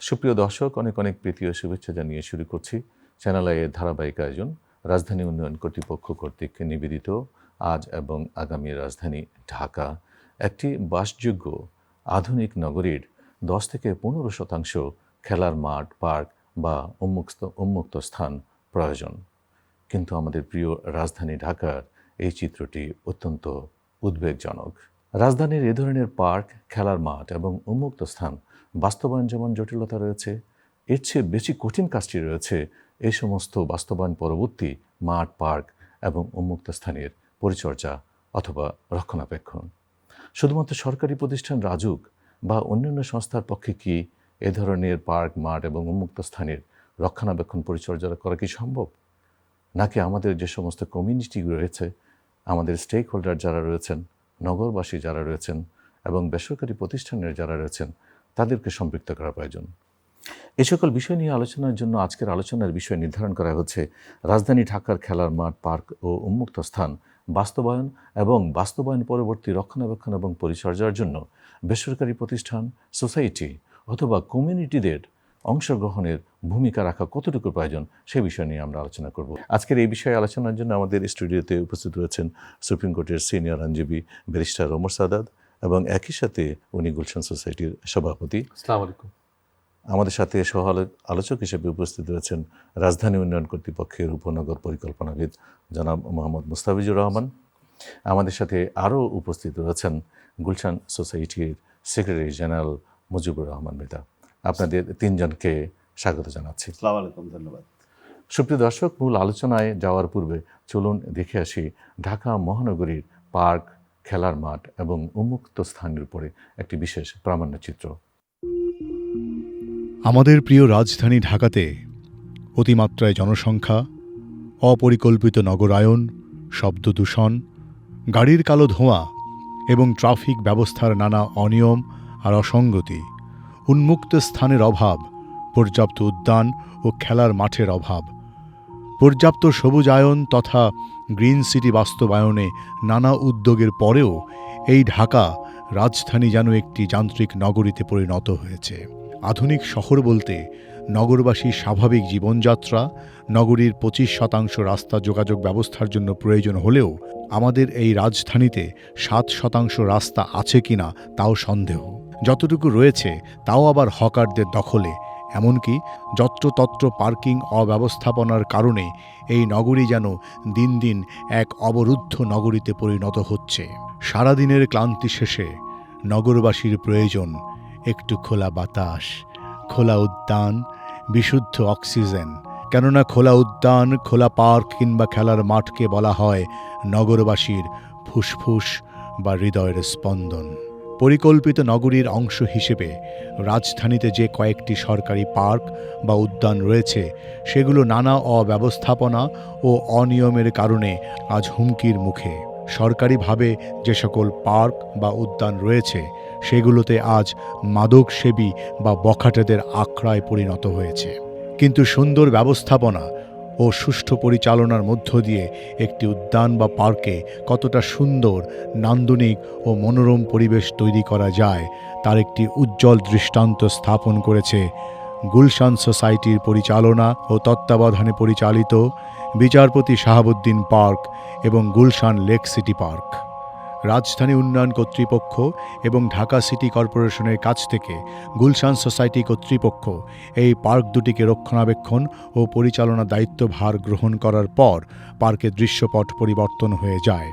সুপ্রিয় দর্শক, অনেক অনেক প্রীতি ও শুভেচ্ছা জানিয়ে শুরু করছি চ্যানেল আইয়ের ধারাবাহিক আয়োজন রাজধানী উন্নয়ন কর্তৃপক্ষ কর্তৃক নিবেদিত আজ এবং আগামী রাজধানী ঢাকা একটি বাসযোগ্য আধুনিক নগরীর 10 থেকে 15% খেলার মাঠ, পার্ক বা উন্মুক্ত স্থান প্রয়োজন। কিন্তু আমাদের প্রিয় রাজধানী ঢাকার এই চিত্রটি অত্যন্ত উদ্বেগজনক। রাজধানীর এ ধরনের পার্ক, খেলার মাঠ এবং উন্মুক্ত স্থান বাস্তবায়ন যেমন জটিলতা রয়েছে, এর চেয়ে বেশি কঠিন কাজটি রয়েছে এই সমস্ত বাস্তবায়ন পরবর্তী মাঠ, পার্ক এবং উন্মুক্ত স্থানের পরিচর্যা অথবা রক্ষণাবেক্ষণ। শুধুমাত্র সরকারি প্রতিষ্ঠান রাজুক বা অন্যান্য সংস্থার পক্ষে কি এ ধরনের পার্ক, মাঠ এবং উন্মুক্ত স্থানের রক্ষণাবেক্ষণ পরিচর্যা করা কি সম্ভব? নাকি আমাদের যে সমস্ত কমিউনিটি রয়েছে, আমাদের স্টেক হোল্ডার যারা রয়েছেন, নগরবাসী যারা রয়েছেন এবং বেসরকারি প্রতিষ্ঠানের যারা রয়েছেন, তাদেরকে সম্পৃক্ত করা প্রয়োজন। এই সকল বিষয় নিয়ে আলোচনার জন্য আজকের আলোচনার বিষয় নির্ধারণ করা হচ্ছে রাজধানী ঢাকার খেলার মাঠ, পার্ক ও উন্মুক্ত স্থান বাস্তবায়ন এবং বাস্তবায়ন পরবর্তী রক্ষণাবেক্ষণ এবং পরিচর্যার জন্য বেসরকারি প্রতিষ্ঠান, সোসাইটি অথবা কমিউনিটিদের অংশগ্রহণের ভূমিকা রাখা কতটুকু প্রয়োজন সে বিষয় নিয়ে আমরা আলোচনা করব। আজকের এই বিষয়ে আলোচনার জন্য আমাদের স্টুডিওতে উপস্থিত রয়েছেন সুপ্রিম কোর্টের সিনিয়র আইনজীবী ব্যারিস্টার ওমর সাদাত এবং একই সাথে উনি গুলশান সোসাইটির সভাপতি। আসসালামু আলাইকুম। আমাদের সাথে সহ আলোচক হিসেবে উপস্থিত রয়েছেন রাজধানী উন্নয়ন কর্তৃপক্ষের উপনগর পরিকল্পনাবিদ জনাব মোহাম্মদ মুস্তাফিজুর রহমান। আমাদের সাথে আরও উপস্থিত রয়েছেন গুলশান সোসাইটির সেক্রেটারি জেনারেল মুজিবুর রহমান মৃধা। আপনাদের তিনজনকে স্বাগত জানাচ্ছি। আসসালামু আলাইকুম, ধন্যবাদ। সুপ্রিয় দর্শক, মূল আলোচনায় যাওয়ার পূর্বে চলুন দেখে আসি ঢাকা মহানগরীর পার্ক, খেলার মাঠ এবং উন্মুক্ত স্থানের উপরে একটি বিশেষ প্রামাণ্যচিত্র। আমাদের প্রিয় রাজধানী ঢাকাতে অতিমাত্রায় জনসংখ্যা, অপরিকল্পিত নগরায়ন, শব্দ দূষণ, গাড়ির কালো ধোঁয়া এবং ট্রাফিক ব্যবস্থার নানা অনিয়ম আর অসঙ্গতি, উন্মুক্ত স্থানের অভাব, পর্যাপ্ত উদ্যান ও খেলার মাঠের অভাব, পর্যাপ্ত সবুজায়ন তথা গ্রিন সিটি বাস্তবায়নে নানা উদ্যোগের পরেও এই ঢাকা রাজধানী যেন একটি যান্ত্রিক নগরীতে পরিণত হয়েছে। আধুনিক শহর বলতে নগরবাসীর স্বাভাবিক জীবনযাত্রা, নগরীর 25% রাস্তা যোগাযোগ ব্যবস্থার জন্য প্রয়োজন হলেও আমাদের এই রাজধানীতে 7% রাস্তা আছে কিনা তাও সন্দেহ। যতটুকু রয়েছে তাও আবার হকারদের দখলে, এমনকি যত্রতত্র পার্কিং অব্যবস্থাপনার কারণে এই নগরী যেন দিন দিন এক অবরুদ্ধ নগরীতে পরিণত হচ্ছে। সারাদিনের ক্লান্তি শেষে নগরবাসীর প্রয়োজন একটু খোলা বাতাস, খোলা উদ্যান, বিশুদ্ধ অক্সিজেন। কেননা খোলা উদ্যান, খোলা পার্ক কিংবা খেলার মাঠকে বলা হয় নগরবাসীর ফুসফুস বা হৃদয়ের স্পন্দন। পরিকল্পিত নগরীর অংশ হিসেবে রাজধানীতে যে কয়েকটি সরকারি পার্ক বা উদ্যান রয়েছে, সেগুলো নানা অব্যবস্থাপনা ও অনিয়মের কারণে আজ হুমকির মুখে। সরকারিভাবে যে সকল পার্ক বা উদ্যান রয়েছে, সেগুলোতে আজ মাদকসেবী বা বখাটেদের আখড়ায় পরিণত হয়েছে। কিন্তু সুন্দর ব্যবস্থাপনা ও সুষ্ঠু পরিচালনার মধ্য দিয়ে একটি উদ্যান বা পার্কে কতটা সুন্দর, নান্দনিক ও মনোরম পরিবেশ তৈরি করা যায়, তার একটি উজ্জ্বল দৃষ্টান্ত স্থাপন করেছে গুলশান সোসাইটির পরিচালনা ও তত্ত্বাবধানে পরিচালিত বিচারপতি শাহাবুদ্দিন পার্ক এবং গুলশান লেক সিটি পার্ক। রাজধানী উন্নয়ন কর্তৃপক্ষ এবং ঢাকা সিটি কর্পোরেশনের কাছ থেকে গুলশান সোসাইটি কর্তৃপক্ষ এই পার্ক দুটিকে রক্ষণাবেক্ষণ ও পরিচালনার দায়িত্বভার গ্রহণ করার পর পার্কের দৃশ্যপট পরিবর্তন হয়ে যায়।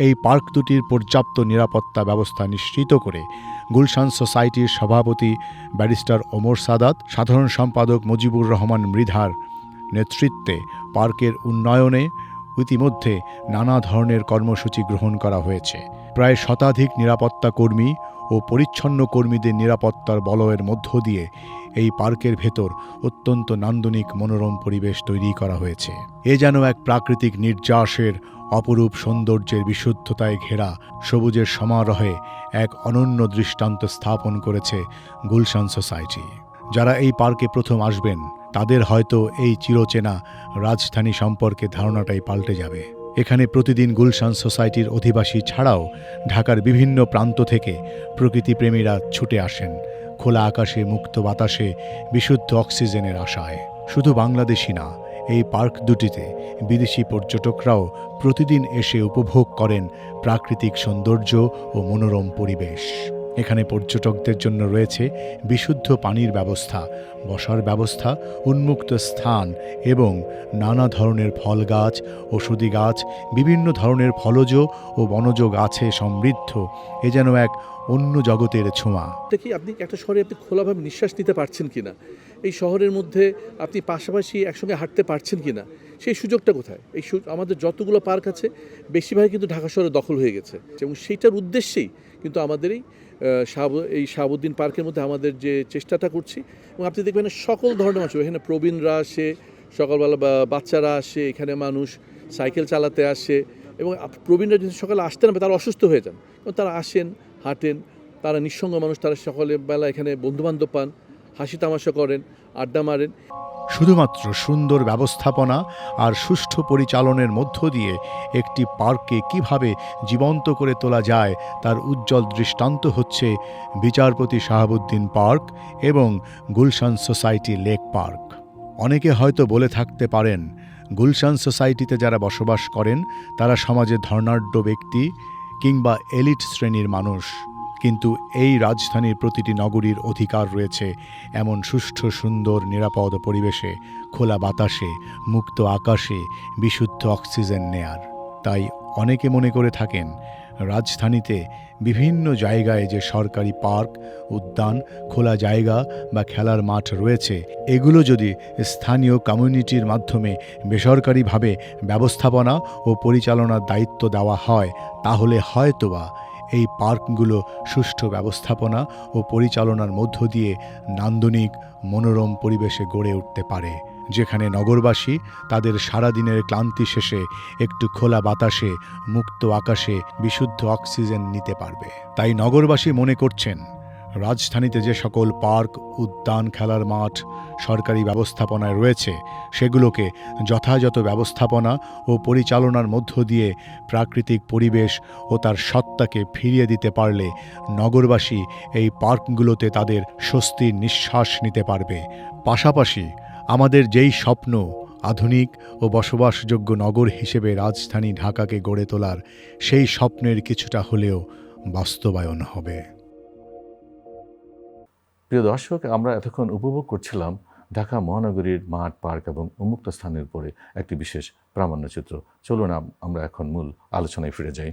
এই পার্ক দুটির পর্যাপ্ত নিরাপত্তা ব্যবস্থা নিশ্চিত করে গুলশান সোসাইটির সভাপতি ব্যারিস্টার ওমর সাদাত, সাধারণ সম্পাদক মুজিবুর রহমান মৃধার নেতৃত্বে পার্কের উন্নয়নে ইতিমধ্যে নানা ধরনের কর্মসূচি গ্রহণ করা হয়েছে। প্রায় শতাধিক নিরাপত্তা কর্মী ও পরিচ্ছন্ন কর্মীদের নিরাপত্তার বলয়ের মধ্য দিয়ে এই পার্কের ভেতর অত্যন্ত নান্দনিক মনোরম পরিবেশ তৈরি করা হয়েছে। এ যেন এক প্রাকৃতিক নির্যাসের অপরূপ সৌন্দর্যের বিশুদ্ধতায় ঘেরা সবুজের সমারোহে এক অনন্য দৃষ্টান্ত স্থাপন করেছে গুলশান সোসাইটি। যারা এই পার্কে প্রথম আসবেন তাদের হয়তো এই চিরচেনা রাজধানী সম্পর্কে ধারণাটাই পাল্টে যাবে। এখানে প্রতিদিন গুলশান সোসাইটির অধিবাসী ছাড়াও ঢাকার বিভিন্ন প্রান্ত থেকে প্রকৃতিপ্রেমীরা ছুটে আসেন খোলা আকাশে, মুক্ত বাতাসে, বিশুদ্ধ অক্সিজেনের আশায়। শুধু বাংলাদেশি না, এই পার্ক দুটিতে বিদেশি পর্যটকরাও প্রতিদিন এসে উপভোগ করেন প্রাকৃতিক সৌন্দর্য ও মনোরম পরিবেশ। এখানে পর্যটকদের জন্য রয়েছে বিশুদ্ধ পানির ব্যবস্থা, বসার ব্যবস্থা, উন্মুক্ত স্থান এবং নানা ধরনের ফল গাছ, ওষুধি গাছ, বিভিন্ন ধরনের ফলজ ও বনজ গাছে সমৃদ্ধ। এ যেন এক অন্য জগতের ছোঁয়া। কি আপনি একটা শহরে আপনি খোলাভাবে নিঃশ্বাস নিতে পারছেন কিনা, এই শহরের মধ্যে আপনি পাশাপাশি একসঙ্গে হাঁটতে পারছেন কিনা, সেই সুযোগটা কোথায়? আমাদের যতগুলো পার্ক আছে বেশিরভাগই কিন্তু ঢাকা শহরে দখল হয়ে গেছে, এবং সেইটার উদ্দেশ্যেই কিন্তু আমাদের এই শাহাবুদ্দিন পার্কের মধ্যে আমাদের যে চেষ্টাটা করছি। এবং আপনি দেখবেন সকল ধরনের মানুষ, এখানে প্রবীণরা আসে, সকালবেলা বাচ্চারা আসে, এখানে মানুষ সাইকেল চালাতে আসে, এবং প্রবীণরা যদি সকালে আসতে না পারে তারা অসুস্থ হয়ে যান, এবং তারা আসেন, হাঁটেন, তারা নিঃসঙ্গ মানুষ, তারা সকালে বেলা এখানে বন্ধুবান্ধব পান, হাসি তামাশা করেন, আড্ডা মারেন। শুধুমাত্র সুন্দর ব্যবস্থাপনা আর সুষ্ঠু পরিচালনের মধ্য দিয়ে একটি পার্ককে কিভাবে জীবন্ত করে তোলা যায় তার উজ্জ্বল দৃষ্টান্ত হচ্ছে বিচারপতি শাহাবুদ্দিন পার্ক এবং গুলশান সোসাইটি লেক পার্ক। অনেকে হয়তো বলে থাকতে পারেন, গুলশান সোসাইটিতে যারা বসবাস করেন তারা সমাজে ধনাঢ্য ব্যক্তি কিংবা এলিট শ্রেণীর মানুষ। কিন্তু এই রাজধানীর প্রতিটি নগরীর অধিকার রয়েছে এমন সুষ্ঠু, সুন্দর, নিরাপদ পরিবেশে, খোলা বাতাসে, মুক্ত আকাশে, বিশুদ্ধ অক্সিজেন নেয়ার। তাই অনেকে মনে করে থাকেন রাজধানীতে বিভিন্ন জায়গায় যে সরকারি পার্ক, উদ্যান, খোলা জায়গা বা খেলার মাঠ রয়েছে, এগুলো যদি স্থানীয় কমিউনিটির মাধ্যমে বেসরকারিভাবে ব্যবস্থাপনা ও পরিচালনার দায়িত্ব দেওয়া হয়, তাহলে হয়তোবা এই পার্কগুলো সুষ্ঠু ব্যবস্থাপনা ও পরিচালনার মধ্য দিয়ে নান্দনিক, মনোরম পরিবেশে গড়ে উঠতে পারে, যেখানে নগরবাসী তাদের সারাদিনের ক্লান্তি শেষে একটু খোলা বাতাসে, মুক্ত আকাশে বিশুদ্ধ অক্সিজেন নিতে পারবে। তাই নগরবাসী মনে করছেন রাজধানীতে যে সকল পার্ক, উদ্যান, খেলার মাঠ সরকারি ব্যবস্থাপনায় রয়েছে, সেগুলোকে যথাযথ ব্যবস্থাপনা ও পরিচালনার মধ্য দিয়ে প্রাকৃতিক পরিবেশ ও তার সত্তাকে ফিরিয়ে দিতে পারলে নগরবাসী এই পার্কগুলোতে তাদের স্বস্তির নিঃশ্বাস নিতে পারবে। পাশাপাশি আমাদের যেই স্বপ্ন আধুনিক ও বসবাসযোগ্য নগর হিসেবে রাজধানী ঢাকাকে গড়ে তোলার, সেই স্বপ্নের কিছুটা হলেও বাস্তবায়ন হবে। প্রিয় দর্শক, আমরা এতক্ষণ উপভোগ করছিলাম ঢাকা মহানগরীর মাঠ, পার্ক এবং উন্মুক্ত স্থানের উপরে একটি বিশেষ প্রামাণ্যচিত্র। চলুন আমরা এখন মূল আলোচনায় ফিরে যাই।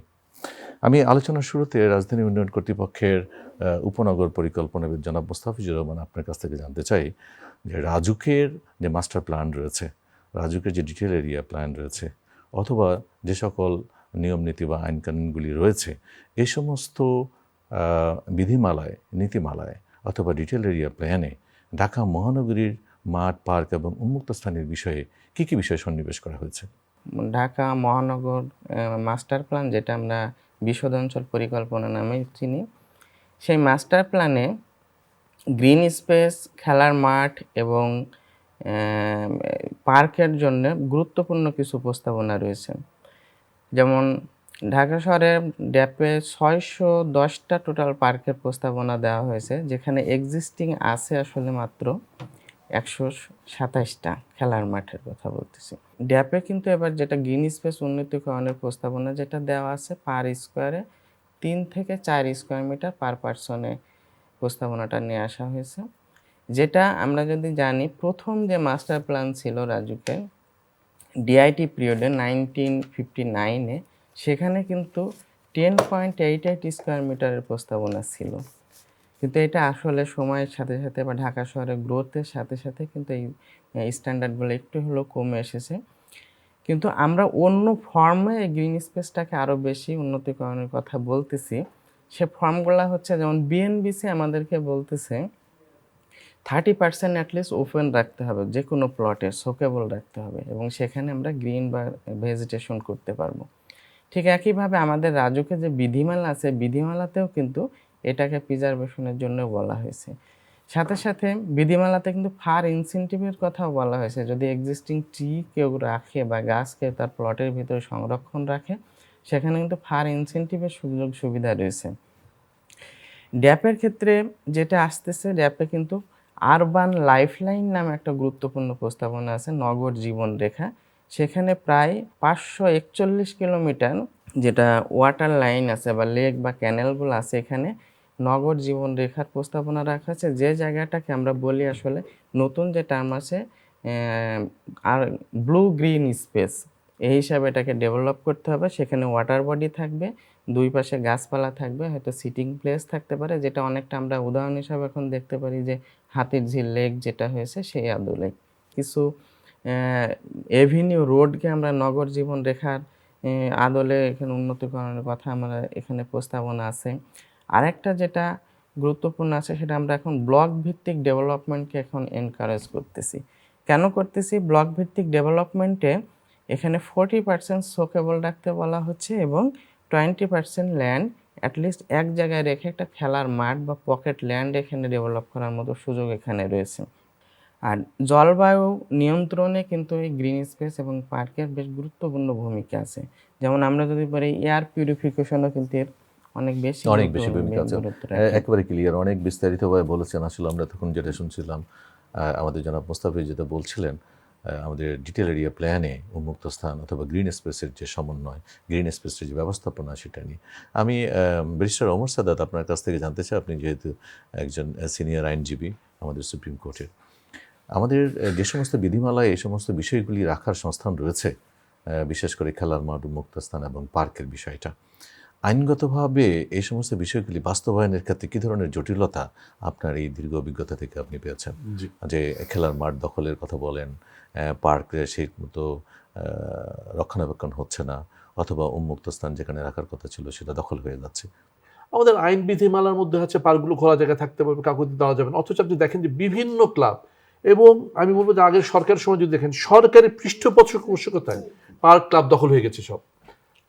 আমি আলোচনার শুরুতে রাজধানী উন্নয়ন কর্তৃপক্ষের উপনগর পরিকল্পনাবিদ জনাব মোস্তাফিজুর রহমান আপনার কাছ থেকে জানতে চাই যে রাজুকের যে মাস্টার প্ল্যান রয়েছে, রাজুকের যে ডিটেল এরিয়া প্ল্যান রয়েছে, অথবা যে সকল নিয়মনীতি বা আইনকানুনগুলি রয়েছে, এই সমস্ত বিধিমালায়, নীতিমালায় অথবা ডিটেল এরিয়া প্ল্যানে ঢাকা মহানগরীর মাঠ, পার্ক এবং উন্মুক্ত স্থানের বিষয়ে কী কী বিষয় সন্নিবেশ করা হয়েছে? ঢাকা মহানগর মাস্টার প্ল্যান, যেটা আমরা বিশদ অঞ্চল পরিকল্পনা নামে চিনি, সেই মাস্টার প্ল্যানে গ্রিন স্পেস, খেলার মাঠ এবং পার্কের জন্য গুরুত্বপূর্ণ কিছু প্রস্তাবনা রয়েছে। যেমন ঢাকা শহরে ড্যাপে 610টা টোটাল পার্কের প্রস্তাবনা দেওয়া হয়েছে, যেখানে এক্সিস্টিং আছে আসলে মাত্র 127টা খেলার মাঠের কথা বলতেছি। ড্যাপে কিন্তু এবার যেটা গ্রিন স্পেস উন্নতিকরণের প্রস্তাবনা যেটা দেওয়া আছে, পার স্কোয়ারে 3 থেকে 4 স্কোয়ার মিটার পার পার্সনে প্রস্তাবনাটা নিয়ে আসা হয়েছে। যেটা আমরা যদি জানি, প্রথম যে মাস্টার প্ল্যান ছিল রাজুকে ডিআইটি পিরিয়ডে 1959-এ, সেখানে কিন্তু 10.88 স্কোয়ার মিটারের প্রস্তাবনা ছিল। কিন্তু এটা আসলে সময়ের সাথে সাথে বা ঢাকা শহরের গ্রোথের সাথে সাথে কিন্তু এই স্ট্যান্ডার্ডগুলো একটু হলেও কমে এসেছে। কিন্তু আমরা অন্য ফর্মে এই গ্রিন স্পেসটাকে আরও বেশি উন্নতিকরণের কথা বলতেছি। সে ফর্মগুলো হচ্ছে, যেমন বিএনবিসি আমাদেরকে বলতেছে 30% অ্যাটলিস্ট ওপেন রাখতে হবে, যে কোনো প্লটে সোকেবল রাখতে হবে, এবং সেখানে আমরা গ্রিন বা ভেজিটেশন করতে পারবো। ঠিক একইভাবে আমাদের রাজুকে যে বিধিমালা আছে, বিধিমালাতেও কিন্তু এটাকে প্রিজারভেশনের জন্য বলা হয়েছে। সাথে সাথে বিধিমালাতে কিন্তু ফার ইনসেন্টিভের কথাও বলা হয়েছে। যদি এক্সিস্টিং ট্রি কেউ রাখে বা গাছকে তার প্লটের ভিতরে সংরক্ষণ রাখে, সেখানে কিন্তু ফার ইনসেন্টিভের সুযোগ সুবিধা রয়েছে। ড্যাপের ক্ষেত্রে যেটা আসতেছে, ড্যাপে কিন্তু আরবান লাইফলাইন নামে একটা গুরুত্বপূর্ণ প্রস্তাবনা আছে, নগর জীবনরেখা। সেখানে প্রায় 541 কিলোমিটার যেটা ওয়াটার লাইন আছে বা লেক বা ক্যানেলগুলো আছে, এখানে নগর জীবনরেখার প্রস্তাবনা রাখা আছে। যে জায়গাটাকে আমরা বলি আসলে নতুন যে টার্ম আছে আর ব্লু গ্রিন স্পেস, এই হিসাবে এটাকে ডেভেলপ করতে হবে। সেখানে ওয়াটার বডি থাকবে, দুই পাশে গাছপালা থাকবে, হয়তো সিটিং প্লেস থাকতে পারে, যেটা অনেকটা আমরা উদাহরণ হিসাবে এখন দেখতে পারি যে হাতির ঝিল লেক যেটা হয়েছে সেই আদলে। কিছু এভিনিউ রোডকে আমরা নগর জীবন রেখার আদলে এখানে উন্নতিকরণের কথা আমরা এখানে প্রস্তাবনা আছে। আরেকটা যেটা গুরুত্বপূর্ণ আছে, সেটা আমরা এখন ব্লক ভিত্তিক ডেভেলপমেন্টকে এখন এনকারেজ করতেছি। কেন করতেছি? ব্লক ভিত্তিক ডেভেলপমেন্টে এখানে 40% শোকেবল রাখতে বলা হচ্ছে এবং 20% ল্যান্ড অ্যাটলিস্ট এক জায়গায় রেখে একটা খেলার মাঠ বা পকেট ল্যান্ড এখানে ডেভেলপ করার মতো সুযোগ এখানে রয়েছে। আর জলবায়ু নিয়ন্ত্রণে কিন্তু এই গ্রিন স্পেস এবং পার্কের বেশ গুরুত্বপূর্ণ ভূমিকা আছে। যেমন আমরা যদি বলি এয়ার পিউরিফিকেশনও কিন্তু এর অনেক বেশি ভূমিকা আছে। গুরুত্ব রাখে। একেবারে ক্লিয়ার, অনেক বিস্তারিতভাবে বলেছেন। আসলে আমরা তখন যেটা শুনছিলাম, আমাদের জনাব মোস্তাফিজ যেটা বলছিলেন, আমাদের ডিটেল এরিয়া প্ল্যানে উন্মুক্ত স্থান অথবা গ্রিন স্পেসের যে সমন্বয়, গ্রিন স্পেসের যে ব্যবস্থাপনা, সেটা নিয়ে আমি ব্যারিস্টার ওমর সাদাত আপনার কাছ থেকে জানতে চাই। আপনি যেহেতু একজন সিনিয়র আইনজীবী আমাদের সুপ্রিম কোর্টের, আমাদের যে সমস্ত বিধিমালায় এই সমস্ত বিষয়গুলি রাখার সংস্থান রয়েছে, বিশেষ করে খেলার মাঠ, উন্মুক্ত স্থান এবং পার্কের বিষয়টা, আইনগতভাবে এই সমস্ত বিষয়গুলি বাস্তবায়নের ক্ষেত্রে কী ধরনের জটিলতা আপনার এই দীর্ঘ অভিজ্ঞতা থেকে আপনি পেয়েছেন? যে খেলার মাঠ দখলের কথা বলেন, পার্কে সেই মতো রক্ষণাবেক্ষণ হচ্ছে না, অথবা উন্মুক্ত স্থান যেখানে রাখার কথা ছিল সেটা দখল হয়ে যাচ্ছে। আমাদের আইন বিধিমালার মধ্যে হচ্ছে পার্কগুলো খোলা জায়গায় থাকতে পারবে, কাউকে দেওয়া যাবে না। অথচ আপনি দেখেন যে বিভিন্ন ক্লাব, এবং আমি বলবো যে আগের সরকারের সময় যদি দেখেন, সরকারি পৃষ্ঠপোষকতায় পার্ক ক্লাব দখল হয়ে গেছে। সব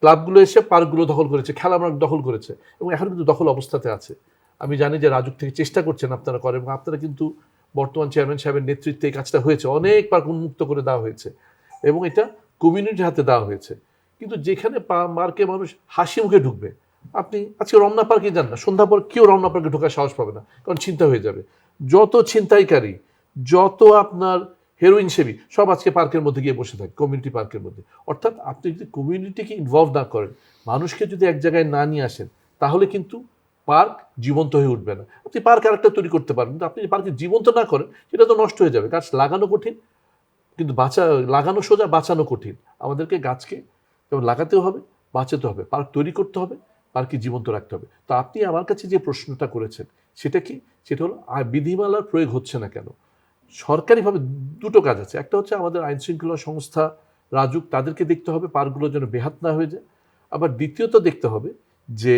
ক্লাবগুলো এসে পার্কগুলো দখল করেছে, খেলার মাঠ দখল করেছে, এবং এখন কিন্তু দখল অবস্থাতে আছে। আমি জানি যে রাজুক থেকে চেষ্টা করছেন আপনারা করেন, এবং আপনারা কিন্তু বর্তমান চেয়ারম্যান সাহেবের নেতৃত্বে এই কাজটা হয়েছে, অনেক পার্ক উন্মুক্ত করে দেওয়া হয়েছে এবং এটা কমিউনিটির হাতে দেওয়া হয়েছে। কিন্তু যেখানে পার্কে মানুষ হাসি মুখে ঢুকবে, আপনি আজকে রমনা পার্কে যান না, সন্ধ্যা পর কেউ রমনা পার্কে ঢোকার সাহস পাবে না, কারণ চিন্তা হয়ে যাবে। যত ছিনতাইকারী, যত আপনার হেরোইন সেবী, সব আজকে পার্কের মধ্যে গিয়ে বসে থাকে, কমিউনিটি পার্কের মধ্যে। অর্থাৎ আপনি যদি কমিউনিটিকে ইনভলভ না করেন, মানুষকে যদি এক জায়গায় না নিয়ে আসেন, তাহলে কিন্তু পার্ক জীবন্ত হয়ে উঠবে না। আপনি পার্ক আরেকটা তৈরি করতে পারবেন, কিন্তু আপনি পার্কে জীবন্ত না করেন, সেটা তো নষ্ট হয়ে যাবে। গাছ লাগানো কঠিন, কিন্তু লাগানো সোজা, বাঁচানো কঠিন। আমাদেরকে গাছকে যেমন লাগাতেও হবে, বাঁচাতে হবে, পার্ক তৈরি করতে হবে, পার্ককে জীবন্ত রাখতে হবে। তো আপনি আমার কাছে যে প্রশ্নটা করেছেন, সেটা কি? সেটা হলো বিধিমালার প্রয়োগ হচ্ছে না কেন? সরকারিভাবে দুটো কাজ আছে। একটা হচ্ছে আমাদের আইন শৃঙ্খলা সংস্থা রাজুক, তাদেরকে দেখতে হবে পার্কগুলো যেন বেহাত না হয়ে যায়। আবার দ্বিতীয়ত দেখতে হবে যে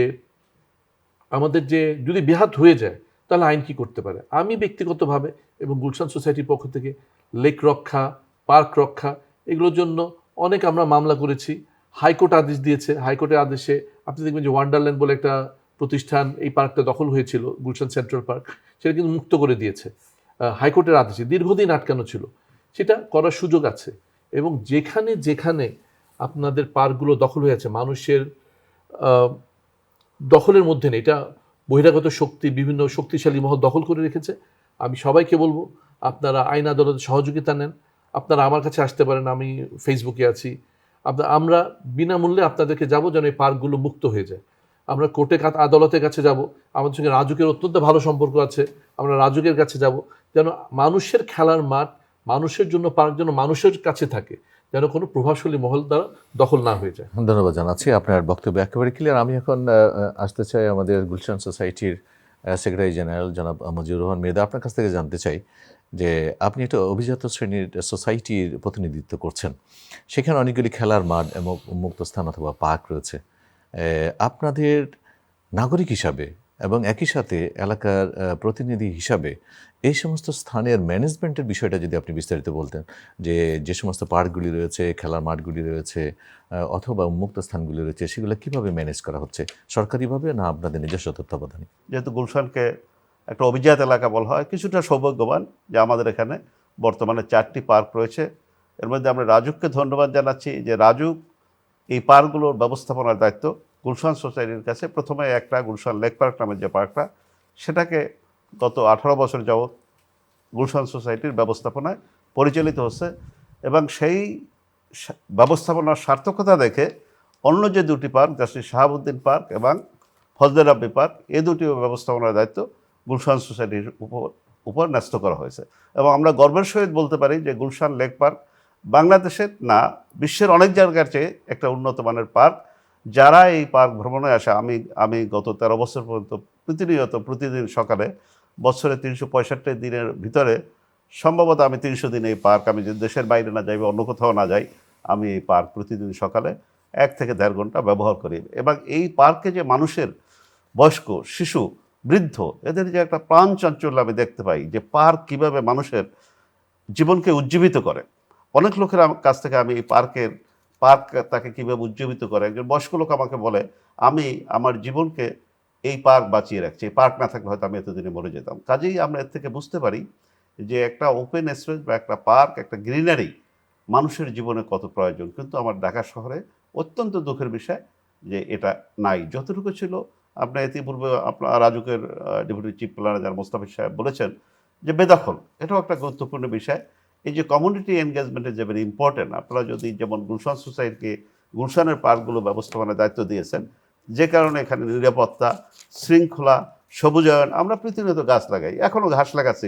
আমাদের যে যদি বেহাত হয়ে যায়, তাহলে আইন কি করতে পারে। আমি ব্যক্তিগতভাবে এবং গুলশান সোসাইটির পক্ষ থেকে লেক রক্ষা, পার্ক রক্ষা, এগুলোর জন্য অনেক আমরা মামলা করেছি। হাইকোর্ট আদেশ দিয়েছে, হাইকোর্টের আদেশে আপনি দেখবেন যে ওয়ান্ডারল্যান্ড বলে একটা প্রতিষ্ঠান, এই পার্কটা দখল হয়েছিল, গুলশান সেন্ট্রাল পার্ক, সেটা কিন্তু মুক্ত করে দিয়েছে হাইকোর্টের আদেশে। দীর্ঘদিন আটকানো ছিল, সেটা করার সুযোগ আছে। এবং যেখানে যেখানে আপনাদের পার্কগুলো দখল হয়ে আছে, মানুষের দখলের মধ্যে নেই, এটা বহিরাগত শক্তি, বিভিন্ন শক্তিশালী মহল দখল করে রেখেছে। আমি সবাইকে বলবো, আপনারা আইন আদালতে সহযোগিতা নেন। আপনারা আমার কাছে আসতে পারেন, আমি ফেসবুকে আছি। আমরা বিনামূল্যে আপনাদেরকে যাব, যেন এই পার্কগুলো মুক্ত হয়ে যায়। আমরা কোর্টে আদালতের কাছে যাব, আমাদের সঙ্গে রাজুকের অত্যন্ত ভালো সম্পর্ক আছে, আমরা রাজুকের কাছে যাব, যেন মানুষের খেলার মাঠ, মানুষের জন্য পার্ক যেন মানুষের কাছে থাকে, যেন কোনো প্রভাবশালী মহল দ্বারা দখল না হয়ে যায়। ধন্যবাদ জানাচ্ছি, আপনার বক্তব্য একেবারে ক্লিয়ার। আমি এখন আসতে চাই আমাদের গুলশান সোসাইটির সেক্রেটারি জেনারেল জনাব মজিবুর রহমান মৃধা। আপনার কাছ থেকে জানতে চাই যে আপনি একটা অভিজাত শ্রেণীর সোসাইটির প্রতিনিধিত্ব করছেন, সেখানে অনেকগুলি খেলার মাঠ এবং উন্মুক্ত স্থান অথবা পার্ক রয়েছে। আপনাদের নাগরিক হিসাবে এবং একই সাথে এলাকার প্রতিনিধি হিসাবে এই সমস্ত স্থানের ম্যানেজমেন্টের বিষয়টা যদি আপনি বিস্তারিত বলতেন, যে সমস্ত পার্কগুলি রয়েছে, খেলার মাঠগুলি রয়েছে অথবা উন্মুক্ত স্থানগুলি রয়েছে, সেগুলো কীভাবে ম্যানেজ করা হচ্ছে, সরকারিভাবে না আপনাদের নিজস্ব তত্ত্বাবধানে? যেহেতু গুলশানকে একটা অভিজাত এলাকা বলা হয়, কিছুটা সৌভাগ্যবান যে আমাদের এখানে বর্তমানে 4টি পার্ক রয়েছে। এর মধ্যে আমরা রাজুককে ধন্যবাদ জানাচ্ছি যে রাজুক এই পার্কগুলোর ব্যবস্থাপনার দায়িত্ব গুলশান সোসাইটির কাছে। প্রথমে একটা গুলশান লেক পার্ক নামের যে পার্কটা, সেটাকে গত 18 বছর যাবৎ গুলশান সোসাইটির ব্যবস্থাপনায় পরিচালিত হচ্ছে এবং সেই ব্যবস্থাপনার সার্থকতা দেখে অন্য যে দুটি পার্ক জাস্টিস শাহাবুদ্দিন পার্ক এবং ফজলে রাব্বি পার্ক এই দুটি ব্যবস্থাপনার দায়িত্ব গুলশান সোসাইটির উপর ন্যস্ত করা হয়েছে। এবং আমরা গর্বের সহিত বলতে পারি যে গুলশান লেক পার্ক বাংলাদেশের না বিশ্বের অনেক জায়গার চেয়ে একটা উন্নত মানের পার্ক। যারা এই পার্ক ভ্রমণে আসে, আমি গত 13 বছর পর্যন্ত প্রতিদিন সকালে বছরে 365 দিনের ভিতরে সম্ভবত আমি 300 দিন এই পার্ক, আমি যদি দেশের বাইরে না যাই বা অন্য কোথাও না যাই, আমি এই পার্ক প্রতিদিন সকালে 1 থেকে 1.5 ঘন্টা ব্যবহার করি। এবং এই পার্কে যে মানুষের বয়স্ক, শিশু, বৃদ্ধ এদের যে একটা প্রাণ চাঞ্চল্য আমি দেখতে পাই, যে পার্ক কীভাবে মানুষের জীবনকে উজ্জীবিত করে। অনেক লোকের কাছ থেকে আমি এই পার্ক তাকে কীভাবে উজ্জীবিত করে, একজন বয়স্ক লোক আমাকে বলে, আমি আমার জীবনকে এই পার্ক বাঁচিয়ে রাখছি, এই পার্ক না থাকলে হয়তো আমি এতদিনে মরে যেতাম। কাজেই আমরা এর থেকে বুঝতে পারি যে একটা ওপেন স্পেস বা একটা পার্ক, একটা গ্রিনারি মানুষের জীবনে কত প্রয়োজন। কিন্তু আমার ঢাকা শহরে অত্যন্ত দুঃখের বিষয় যে এটা নাই। যতটুকু ছিল, আপনার ইতিপূর্বে আপনার রাজুকের ডেপুটি চিফ প্ল্যানার মোস্তাফিজ সাহেব বলেছেন যে বেদখল, এটাও একটা গুরুত্বপূর্ণ বিষয়। এই যে কমিউনিটি এনগেজমেন্টের যে ভেরি ইম্পর্টেন্ট, আপনারা যদি যেমন গুলশান সোসাইটিকে গুলশানের পার্কগুলো ব্যবস্থাপনার দায়িত্ব দিয়েছেন, যে কারণে এখানে নিরাপত্তা, শৃঙ্খলা, সবুজায়ন, আমরা প্রতিনিয়ত গাছ লাগাই, এখনও ঘাস লাগাচ্ছি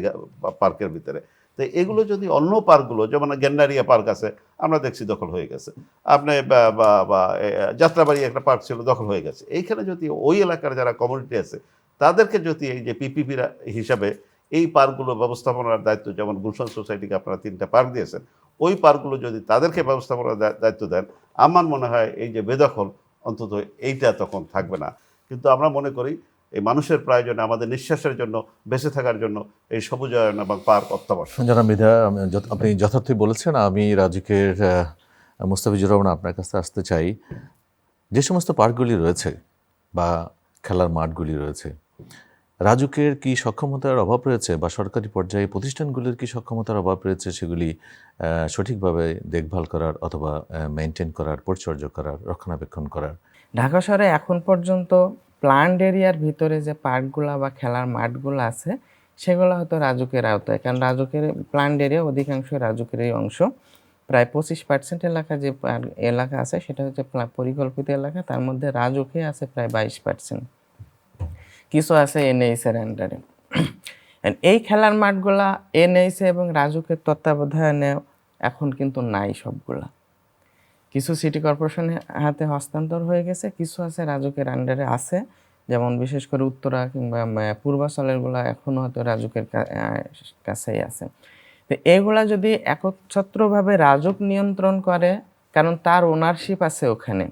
পার্কের ভিতরে। তো এগুলো যদি অন্য পার্কগুলো, যেমন গেন্ডারিয়া পার্ক আছে, আমরা দেখছি দখল হয়ে গেছে। আপনি যাত্রাবাড়ি একটা পার্ক ছিল, দখল হয়ে গেছে। এইখানে যদি ওই এলাকার যারা কমিউনিটি আছে তাদেরকে যদি এই যে পিপিপি হিসাবে এই পার্কগুলো ব্যবস্থাপনার দায়িত্ব, যেমন গুলশান সোসাইটিকে আপনারা 3টা পার্ক দিয়েছেন, ওই পার্কগুলো যদি তাদেরকে ব্যবস্থাপনার দায়িত্ব দেন, আমার মনে হয় এই যে বেদখল অন্তত এইটা তখন থাকবে না। কিন্তু আমরা মনে করি এই মানুষের প্রয়োজনে, আমাদের নিঃশ্বাসের জন্য, বেঁচে থাকার জন্য এই সবুজায়ন এবং পার্ক অত্যাবশ্যক। জনাব মৃধা, আপনি যথার্থই বলেছেন। আমি রাজুকের মুস্তাফিজুর রহমান আপনার কাছে আসতে চাই। যে সমস্ত পার্কগুলি রয়েছে বা খেলার মাঠগুলি রয়েছে, রাজুকের কি সক্ষমতার অভাব রয়েছে বা সরকারি পর্যায়ে প্রতিষ্ঠানগুলির কি সক্ষমতার অভাব রয়েছে সেগুলি সঠিকভাবে দেখভাল করার অথবা মেনটেন করার, পরিচর্যা করার, রক্ষণাবেক্ষণ করার? ঢাকা শহরে এখন পর্যন্ত প্ল্যান্ড এরিয়ার ভিতরে যে পার্কগুলো বা খেলার মাঠগুলো আছে সেগুলো হয়তো রাজুকের আওতায়, কারণ রাজুকের প্ল্যান্ড এরিয়া অধিকাংশ রাজুকেরই অংশ। প্রায় 25% এলাকা যে এলাকা আছে সেটা হচ্ছে পরিকল্পিত এলাকা, তার মধ্যে রাজুকে আছে প্রায় 22%, কিছু আছে এনএইচের আন্ডারে। এই খেলার মাঠগুলা এনএইচে এবং রাজুকের তত্ত্বাবধানে এখন কিন্তু নাই সবগুলা। কিছু সিটি কর্পোরেশনের হাতে হস্তান্তর হয়ে গেছে, কিছু আছে রাজুকের আন্ডারে আছে, যেমন বিশেষ করে উত্তরা কিংবা পূর্বাঞ্চলেরগুলো এখনও হয়তো রাজুকের কাছেই আছে। তো এগুলা যদি একচ্ছত্রভাবে রাজুক নিয়ন্ত্রণ করে, কারণ তার ওনারশিপ আছে ওখানে,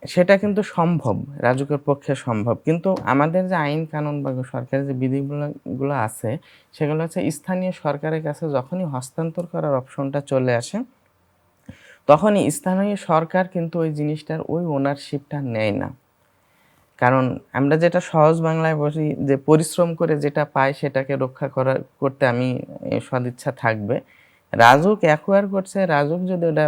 সেটা কিন্তু সম্ভব, রাজুকের পক্ষে সম্ভব। কিন্তু আমাদের যে আইন কানুন বা সরকারের যে বিধিগুলো আছে সেগুলো হচ্ছে স্থানীয় সরকারের কাছে যখনই হস্তান্তর করার অপশনটা চলে আসে, তখনই স্থানীয় সরকার কিন্তু ওই জিনিসটার ওই ওনারশিপটা নেয় না। কারণ আমরা যেটা সহজ বাংলায় বলি যে পরিশ্রম করে যেটা পাই সেটাকে রক্ষা করতে আমি সদিচ্ছা থাকবে। রাজুক অ্যাকোয়ার করছে, রাজুক যদি ওটা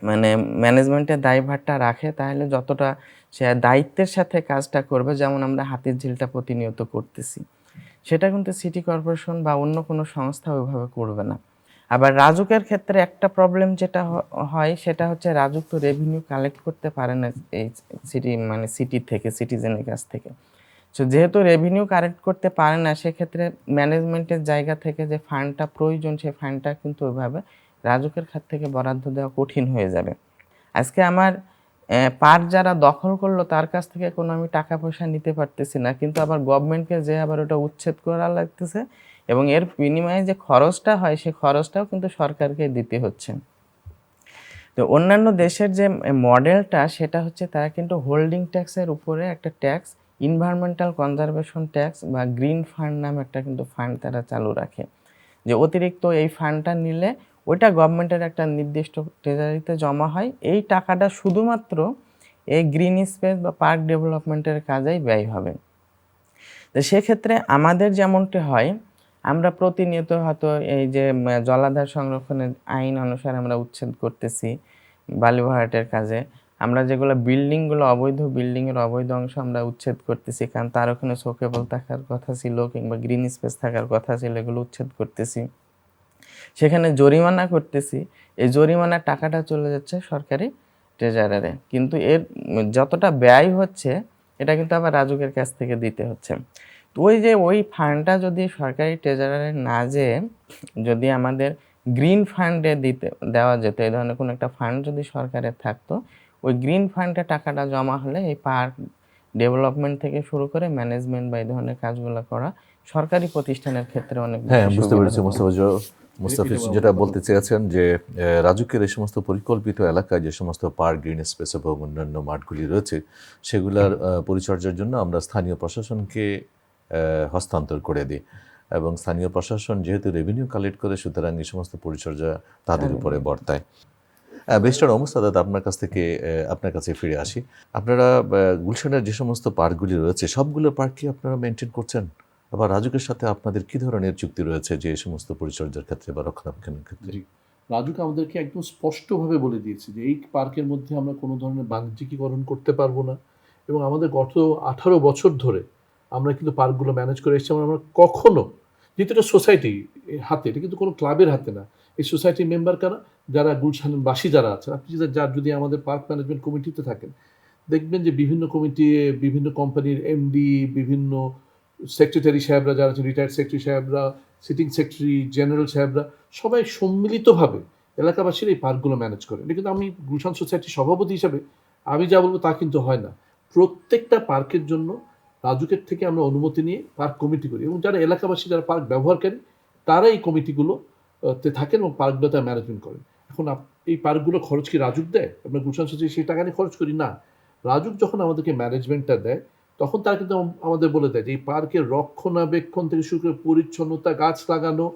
মানে ম্যানেজমেন্টের দায়ভারটা রাখে, তাহলে যতটা সে দায়িত্বের সাথে কাজটা করবে, যেমন আমরা হাতির ঝিলটা প্রতিনিয়ত করতেছি, সেটা কিন্তু সিটি কর্পোরেশন বা অন্য কোনো সংস্থা ওইভাবে করবে না। আবার রাজুকের ক্ষেত্রে একটা প্রবলেম যেটা হয় সেটা হচ্ছে রাজুক তো রেভিনিউ কালেক্ট করতে পারে না এই সিটি থেকে, সিটিজেনের কাছ থেকে। সো যেহেতু রেভিনিউ কালেক্ট করতে পারে না, সেক্ষেত্রে ম্যানেজমেন্টের জায়গা থেকে যে ফান্ডটা প্রয়োজন সেই ফান্ডটা কিন্তু ওইভাবে রাজুকের খাত থেকে বরাদ্দ দেওয়া কঠিন হয়ে যাবে। আজকে আমার পার্ক যারা দখল করলো তার কাছ থেকে কোনো আমি টাকা পয়সা নিতে পারতেছি না, কিন্তু আবার গভর্নমেন্টকে যে আবার ওটা উচ্ছেদ করা লাগতেছে, এবং এর বিনিময়ে যে খরচটা হয় সেই খরচটাও কিন্তু সরকারকে দিতে হচ্ছে। তো অন্যান্য দেশের যে মডেলটা সেটা হচ্ছে তারা কিন্তু হোল্ডিং ট্যাক্সের উপরে একটা ট্যাক্স, এনভায়রনমেন্টাল কনজারভেশন ট্যাক্স বা গ্রিন ফান্ড নামে একটা কিন্তু ফান্ড তারা চালু রাখে, যে অতিরিক্ত এই ফান্ডটা নিলে ওইটা গভর্নমেন্টের একটা নির্দিষ্ট ট্রেজারিতে জমা হয়, এই টাকাটা শুধুমাত্র এই গ্রিন স্পেস বা পার্ক ডেভেলপমেন্টের কাজেই ব্যয় হবে। তো সেক্ষেত্রে আমাদের যেমনটি হয়, আমরা প্রতিনিয়ত হয়তো এই যে জলাধার সংরক্ষণের আইন অনুসারে আমরা উচ্ছেদ করতেছি বালি ভরাটের কাজে, আমরা যেগুলো বিল্ডিংগুলো অবৈধ বিল্ডিংয়ের অবৈধ অংশ আমরা উচ্ছেদ করতেছি, কারণ তার ওখানে সোকেবল থাকার কথা ছিল কিংবা গ্রিন স্পেস থাকার কথা ছিল, এগুলো উচ্ছেদ করতেছি, সেখানে জরিমানা করতেছি। এই জরিমানার টাকাটা চলে যাচ্ছে সরকারি ট্রেজারারে, কিন্তু এর যতটা ব্যয় হচ্ছে এটা কিন্তু আবার রাজুকের কাছ থেকে দিতে হচ্ছে। তো ওই ফান্ডটা যদি সরকারি ট্রেজারারে না যেয়ে যদি আমাদের গ্রিন ফান্ডে দেওয়া যেত, এই ধরনের কোনো একটা ফান্ড যদি সরকারের থাকতো, ওই গ্রিন ফান্ডে টাকাটা জমা হলে এই পার্ক ডেভেলপমেন্ট থেকে শুরু করে ম্যানেজমেন্ট বা এই ধরনের কাজগুলো করা সরকারি প্রতিষ্ঠানের ক্ষেত্রে অনেক বেশি হ্যাঁ, বুঝতে সুবিধা পেরেছি হতো। মুস্তাফিজ যেটা বলতে চেয়েছেন যে রাজুকের এই সমস্ত পরিকল্পিত এলাকায় যে সমস্ত পার্ক, গ্রিন স্পেস এবং অন্যান্য মাঠগুলি রয়েছে সেগুলোর পরিচর্যার জন্য আমরা স্থানীয় প্রশাসনকে হস্তান্তর করে দিই, এবং স্থানীয় প্রশাসন যেহেতু রেভিনিউ কালেক্ট করে, সুতরাং এই সমস্ত পরিচর্যা তাদের উপরে বর্তায়। ব্যারিস্টার ওমর সাদাত, আপনার কাছে ফিরে আসি। আপনারা গুলশানের যে সমস্ত পার্কগুলি রয়েছে সবগুলো পার্ক কি আপনারা মেনটেন করছেন? আবার রাজুকের সাথে আপনাদের কি ধরনের চুক্তি রয়েছে যে এই সমস্ত পরিচর্যার ক্ষেত্রে বা রক্ষণাবেক্ষণের ক্ষেত্রে? জি, রাজুক আমাদেরকে একদম স্পষ্টভাবে বলে দিয়েছে যে এই পার্কের মধ্যে আমরা কোনো ধরনের বাণিজ্যিকীকরণ করতে পারবো না, এবং আমাদের গত 18 বছর ধরে আমরা কিন্তু পার্কগুলো ম্যানেজ করে এসেছি। আমরা কখনো, যেহেতু এটা সোসাইটি হাতে, এটা কিন্তু কোনো ক্লাবের হাতে না, এই সোসাইটির মেম্বার কারা, যারা গুলশানবাসী যারা আছেন, আপনি যদি আমাদের পার্ক ম্যানেজমেন্ট কমিটিতে থাকেন দেখবেন যে বিভিন্ন কমিটি, বিভিন্ন কোম্পানির এমডি, বিভিন্ন সেক্রেটারি সাহেবরা যারা আছেন, রিটায়ার্ড সেক্রেটারি সাহেবরা, সিটিং সেক্রেটারি জেনারেল সাহেবরা, সবাই সম্মিলিতভাবে এলাকাবাসীর এই পার্কগুলো ম্যানেজ করেন। এটা কিন্তু আমি গুলশান সোসাইটির সভাপতি হিসাবে আমি যা বলবো তা কিন্তু হয় না। প্রত্যেকটা পার্কের জন্য রাজুকের থেকে আমরা অনুমতি নিয়ে পার্ক কমিটি করি, এবং যারা এলাকাবাসী, যারা পার্ক ব্যবহারকারী, তারা এই কমিটিগুলো তে থাকেন এবং পার্কগুলো তারা ম্যানেজমেন্ট করেন। এখন এই পার্কগুলো খরচ কি রাজুক দেয়? আমরা গুলশান সোসাইটি সেই টাকা নিয়ে খরচ করি না। রাজুক যখন আমাদেরকে ম্যানেজমেন্টটা দেয় তখন তারা কিন্তু আমাদের বলে দেয় যে এই পার্কের রক্ষণাবেক্ষণ থেকে শুরু করে পরিচ্ছন্নতা, গাছ লাগানো,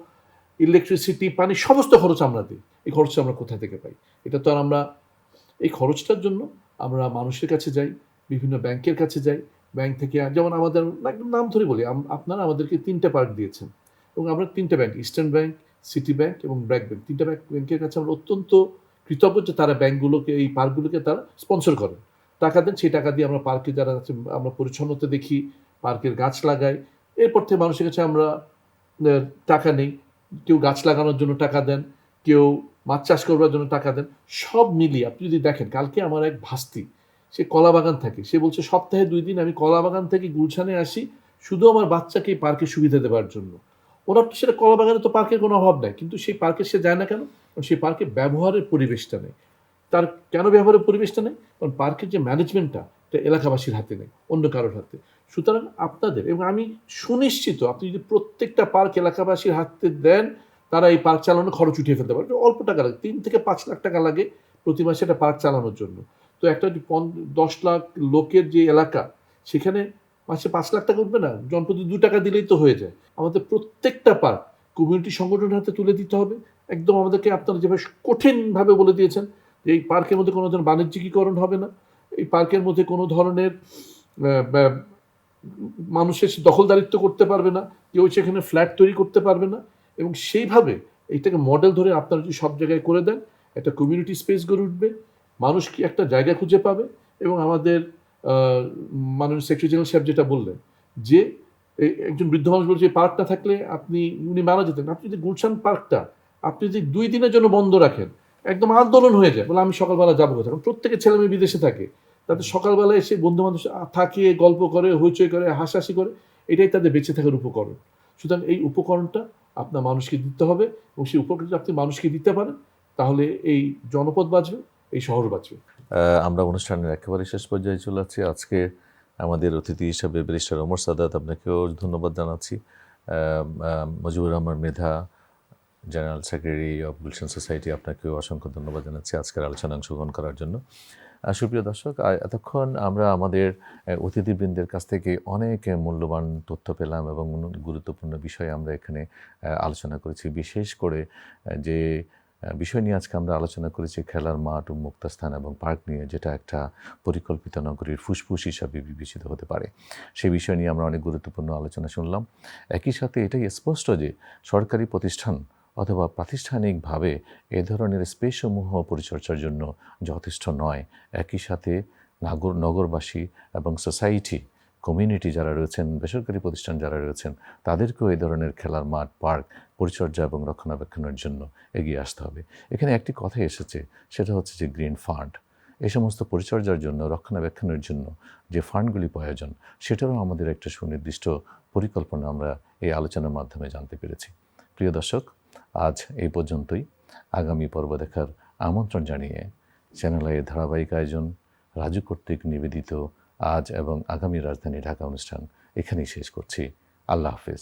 ইলেকট্রিসিটি, পানি, সমস্ত খরচ আমরা দিই। এই খরচটা আমরা কোথা থেকে পাই? এটা তো আর আমরা, এই খরচটার জন্য আমরা মানুষের কাছে যাই, বিভিন্ন ব্যাংকের কাছে যাই, ব্যাংক থেকে যেমন আমাদের একদম নাম ধরে বলি, আপনারা আমাদেরকে 3টে পার্ক দিয়েছেন, এবং আমরা 3টে bank, eastern bank, city bank এবং ব্র্যাক ব্যাংক, 3টে ব্যাংকের কাছে আমরা অত্যন্ত কৃতজ্ঞ যে তারা ব্যাংকগুলোকে, এই পার্কগুলোকে তারা স্পন্সর করেন, টাকা দেন। সেই টাকা দিয়ে আমরা পার্কে যারা আছে আমরা পরিচ্ছন্নতা দেখি, পার্কের গাছ লাগাই। এরপর থেকে মানুষের কাছে আমরা টাকা নেই, কেউ গাছ লাগানোর জন্য টাকা দেন, কেউ মাছ চাষ করবার জন্য টাকা দেন। সব মিলিয়ে আপনি যদি দেখেন, কালকে আমার এক ভাস্তি, সে কলা বাগান থাকে, সে বলছে সপ্তাহে 2 দিন আমি কলা বাগান থেকে গুলশানে আসি শুধু আমার বাচ্চাকে এই পার্কে সুবিধা দেওয়ার জন্য। ওনার তো সেটা, কলা বাগানে তো পার্কের কোনো অভাব নাই, কিন্তু সেই পার্কে সে যায় না কেন? কারণ সেই পার্কে ব্যবহারের পরিবেশটা নেই। তার কেন ব্যবহারের পরিবেশটা নেই? কারণ পার্কের যে ম্যানেজমেন্টটা এটা এলাকাবাসীর হাতে নেই, অন্য কারোর হাতে। সুতরাং আপনাদের, এবং আমি সুনিশ্চিত, আপনি যদি প্রত্যেকটা পার্ক এলাকাবাসীর হাতে দেন, তারা এই পার্ক চালানোর খরচ উঠিয়ে ফেলতে পারে। অল্প টাকা লাগে, 3 থেকে 5 লাখ টাকা লাগে প্রতি মাসে একটা পার্ক চালানোর জন্য। তো একটা 10 লাখ লোকের যে এলাকা, সেখানে মাসে 5 লাখ টাকা উঠবে না, জনপ্রতি 2 টাকা দিলেই তো হয়ে যায়। আমাদের প্রত্যেকটা পার্ক কমিউনিটি সংগঠনের হাতে তুলে দিতে হবে। একদম আমাদেরকে আপনারা যেভাবে কঠিনভাবে বলে দিয়েছেন যে এই পার্কের মধ্যে কোনো ধরনের বাণিজ্যিকীকরণ হবে না, এই পার্কের মধ্যে কোনো ধরনের মানুষের দখলদারিত্ব করতে পারবে না, কেউ সেখানে ফ্ল্যাট তৈরি করতে পারবে না, এবং সেইভাবে এইটাকে মডেল ধরে আপনারা যদি সব জায়গায় করে দেন, একটা কমিউনিটি স্পেস গড়ে উঠবে, মানুষ কি একটা জায়গা খুঁজে পাবে। এবং আমাদের মাননীয় সেক্রেটারি জেনারেল সাহেব যেটা বললেন যে একজন বৃদ্ধ মানুষ বলছে এই পার্কটা থাকলে উনি মারা যেতেন, আপনি যদি গুলশান পার্কটা আপনি যদি 2 দিনের জন্য বন্ধ রাখেন, একদম আন্দোলন হয়ে যায়, বলে আমি সকালবেলা যাবো কোথায়। কারণ প্রত্যেকের ছেলে মেয়ে বিদেশে থাকে, তাদের সকালবেলা এসে বন্ধু বান্ধব থাকে, গল্প করে, হইচই করে, হাসাহাসি করে, এটাই তাদের বেঁচে থাকার উপকরণ। সুতরাং এই উপকরণটা আপনার মানুষকে দিতে হবে, এবং সেই উপকরণ যদি আপনি মানুষকে দিতে পারেন তাহলে এই জনপদ বাঁচবে, এই শহর বাঁচবে। আমরা অনুষ্ঠানের একেবারে শেষ পর্যায়ে চলে যাচ্ছি। আজকে আমাদের অতিথি হিসাবে ব্যারিস্টার ওমর সাদাত, আপনাকেও ধন্যবাদ জানাচ্ছি। Mujibur Rahman Mridha, general secretary of Gulshan society, আপনাকেও অসংখ্য ধন্যবাদ জানাচ্ছি আজকের আলোচনায় অংশগ্রহণ করার জন্য। সুপ্রিয় দর্শক, এতক্ষণ আমরা আমাদের অতিথিবৃন্দের কাছ থেকে অনেক মূল্যবান তথ্য পেলাম এবং গুরুত্বপূর্ণ বিষয়ে আমরা এখানে আলোচনা করেছি। বিশেষ করে যে বিষয় নিয়ে আজকে আমরা আলোচনা করেছি খেলার মাঠ, উন্মুক্ত স্থান এবং পার্ক নিয়ে, যেটা একটা পরিকল্পিত নগরীর ফুসফুস হিসাবে বিবেচিত হতে পারে, সেই বিষয় নিয়ে আমরা অনেক গুরুত্বপূর্ণ আলোচনা শুনলাম। একই সাথে এটাই স্পষ্ট যে সরকারি প্রতিষ্ঠান অথবা প্রাতিষ্ঠানিকভাবে এ ধরনের স্পেসসমূহ পরিচর্যার জন্য যথেষ্ট নয়। একই সাথে নগরবাসী এবং সোসাইটি, কমিউনিটি যারা রয়েছেন, বেসরকারি প্রতিষ্ঠান যারা রয়েছেন, তাদেরকেও এই ধরনের খেলার মাঠ, পার্ক পরিচর্যা এবং রক্ষণাবেক্ষণের জন্য এগিয়ে আসতে হবে। এখানে একটি কথা এসেছে, সেটা হচ্ছে যে গ্রিন ফান্ড। এই সমস্ত পরিচর্যার জন্য, রক্ষণাবেক্ষণের জন্য যে ফান্ডগুলি প্রয়োজন, সেটারও আমাদের একটা সুনির্দিষ্ট পরিকল্পনা আমরা এই আলোচনার মাধ্যমে জানতে পেরেছি। প্রিয় দর্শক, আজ এই পর্যন্তই। আগামী পর্ব দেখার আমন্ত্রণ জানিয়ে চ্যানেল আইয়ের ধারাবাহিক আয়োজন রাজু কর্তৃক নিবেদিত আজ এবং আগামী রাজধানী ঢাকা অনুষ্ঠান এখানেই শেষ করছি। আল্লাহ হাফেজ।